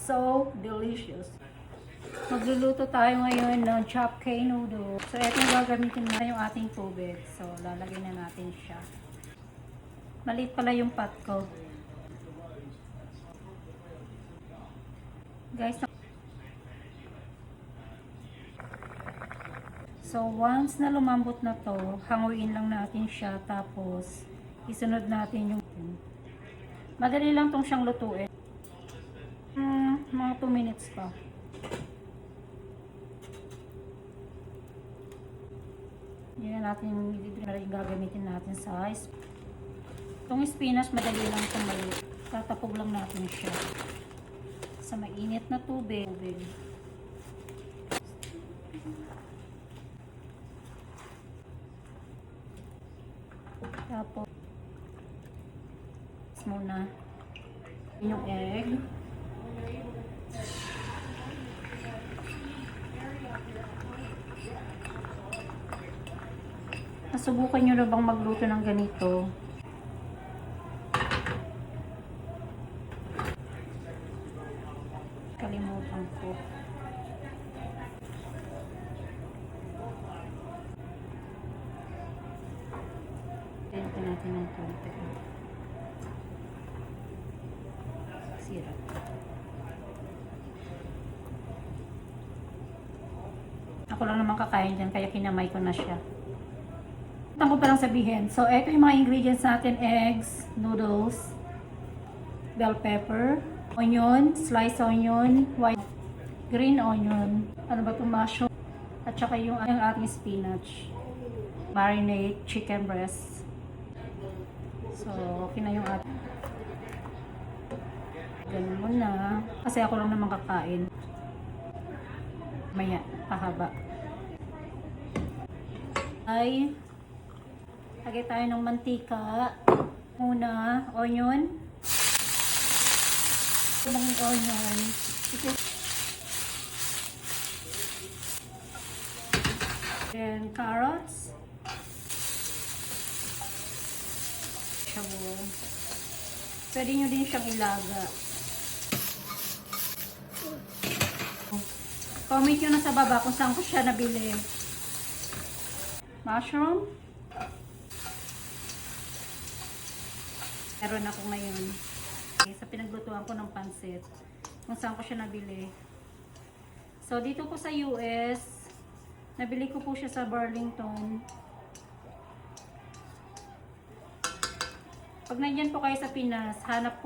So delicious. Magluluto tayo ngayon ng chopkay noodle. So, ito yung gagamitin na yung ating tubig. So, lalagyan na natin siya. Maliit pala yung pot ko. Guys, so, once na lumambot na to, hanguin lang natin siya. Tapos, isunod natin yung... Madali lang tong siyang lutuin. Mga 2 minutes pa. Yan natin yung gagamitin natin sa ice. Itong spinach, madali lang itong maliit. Tatapog lang natin siya sa mainit na tubig. Tapos, muna yung egg. Nasubukan nyo na bang magluto ng ganito? Kalimutan ko. Ito natin ng konti. Sirap. Ako lang naman kakain dyan, kaya kinamay ko na siya. Ko pa lang sabihin. So, ito yung mga ingredients natin. Eggs, noodles, bell pepper, onion, sliced onion, white, green onion, ano ba itong mushroom, at saka yung ating spinach. Marinate chicken breast. So, okay na yung ating. Ganun mo na. Kasi ako lang naman kakain. Maya, pahaba. Ay, lagay tayo ng mantika. Muna, onion. Unang onion. Then, carrots. Shabu. Pwede nyo din siyang ilaga. Comment nyo na sa baba kung saan ko siya nabili. Mushroom. Meron ako ngayon. Sa pinaglutuan ko ng pansit. Kung saan ko siya nabili. So, dito po sa US, nabili ko po siya sa Burlington. Pag nandyan po kayo sa Pinas, hanap po